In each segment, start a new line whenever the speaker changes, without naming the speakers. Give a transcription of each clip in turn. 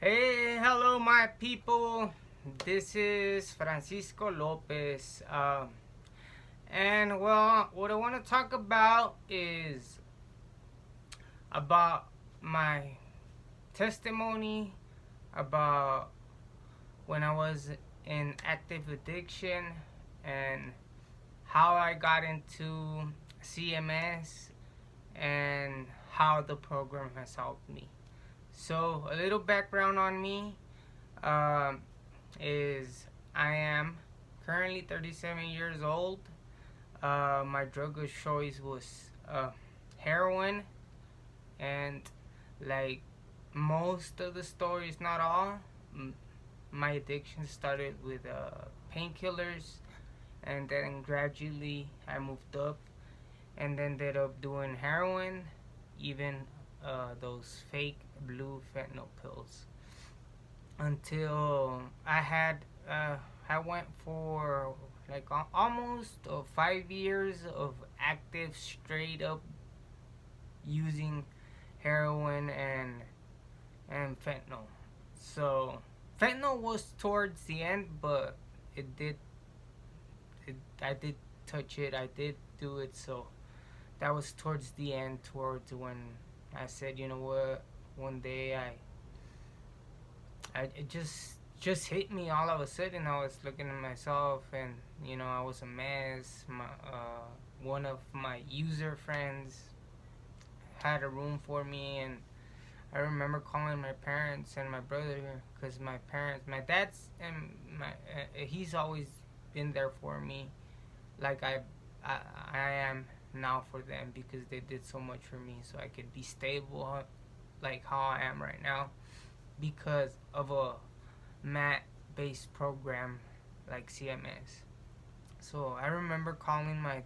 Hey, hello, my people. This is Francisco Lopez. And well, what I want to talk about is about my testimony about when I was in active addiction and how I got into CMS and how the program has helped me. So, a little background on me. Um, is I am currently 37 years old. My drug of choice was heroin, and like most of the stories, not all, my addiction started with painkillers, and then gradually I moved up and ended up doing heroin, even those fake blue fentanyl pills until I went for like almost 5 years of active straight up using heroin and fentanyl. So fentanyl was towards the end, but it did I did touch it. I did do it. So that was towards the end, towards when I said, you know what, one day it just hit me all of a sudden. I was looking at myself, and I was a mess. One of my user friends had a room for me, and I remember calling my parents and my brother, because my dad's and he's always been there for me, like I am now for them, because they did so much for me, so I could be stable, like how I am right now, because of a mat based program like CMS. So I remember calling my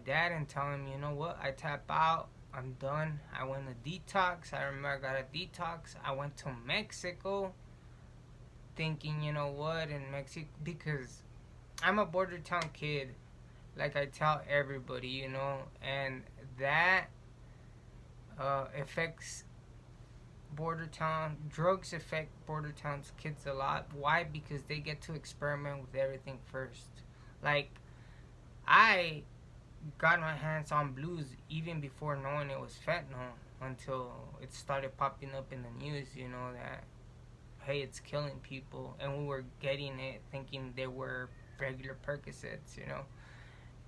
dad and telling him, you know what, I tap out, I'm done. I went to detox. I remember I got a detox. I went to Mexico thinking, you know what, in Mexico, because I'm a border town kid, like I tell everybody, and that affects border town drugs affect border towns kids a lot. Why? Because they get to experiment with everything first. Like, I got my hands on blues even before knowing it was fentanyl, until it started popping up in the news, that hey, it's killing people, and we were getting it thinking they were regular Percocets,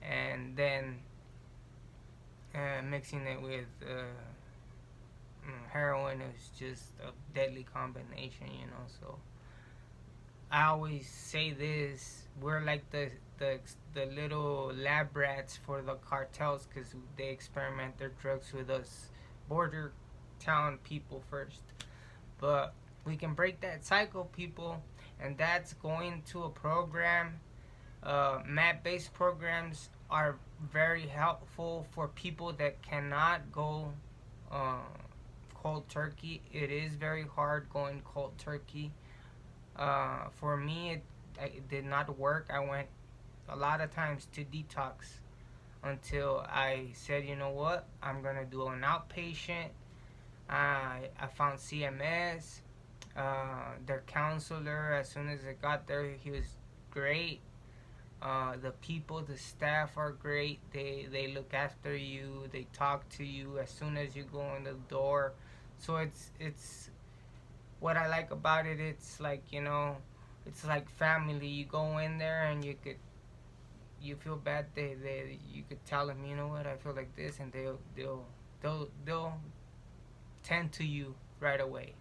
and then mixing it with heroin is just a deadly combination, So I always say this: we're like the little lab rats for the cartels, because they experiment their drugs with us border town people first. But we can break that cycle, people, and that's going to a program. Map-based programs are very helpful for people that cannot go uh, cold turkey. It is very hard going cold turkey. For me, it did not work. I went a lot of times to detox until I said, you know what, I'm gonna do an outpatient. I found CMS. Their counselor, as soon as I got there, he was great. The people, the staff are great. They look after you. They talk to you as soon as you go in the door. So it's what I like about it. It's like, it's like family. You go in there and you feel bad. You could tell them, you know what, I feel like this, and they'll tend to you right away.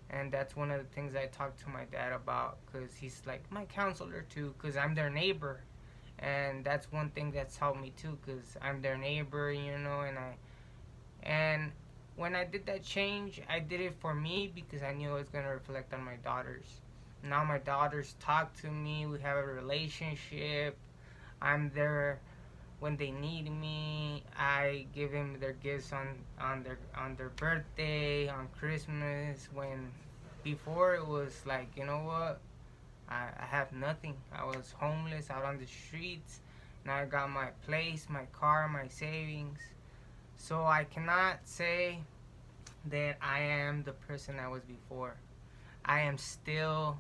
And that's one of the things I talked to my dad about, because he's like my counselor too, because I'm their neighbor. And that's one thing that's helped me too, because I'm their neighbor, and when I did that change, I did it for me, because I knew it was going to reflect on my daughters. Now my daughters talk to me, we have a relationship. I'm there when they need me. I give them their gifts on their birthday, on Christmas. When before it was like, you know what, I have nothing. I was homeless out on the streets. Now I got my place, my car, my savings. So I cannot say that I am the person I was before. I am still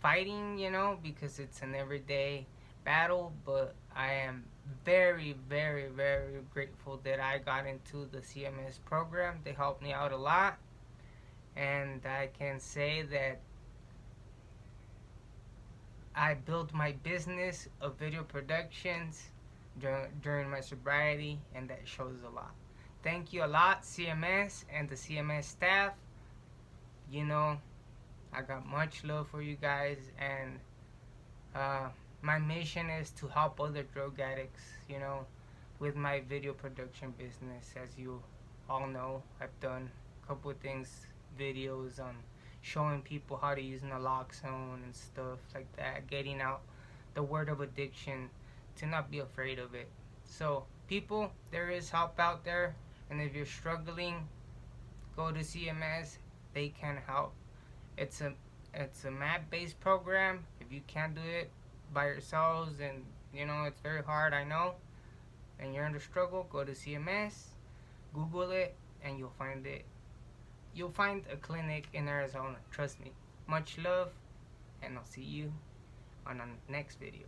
fighting, because it's an everyday battle, but I am very, very, very grateful that I got into the CMS program. They helped me out a lot, and I can say that I built my business of video productions during my sobriety, and that shows a lot. Thank you a lot, CMS and the CMS staff. You know, I got much love for you guys, and uh, my mission is to help other drug addicts, with my video production business. As you all know, I've done a couple of things, videos on showing people how to use naloxone and stuff like that, getting out the word of addiction, to not be afraid of it. So, people, there is help out there, and if you're struggling, go to CMS. They can help. It's a map-based program. If you can't do it by yourselves, and it's very hard, I know, and you're under struggle, go to CMS, Google it, and you'll find it. You'll find a clinic in Arizona. Trust me. Much love, and I'll see you on the next video.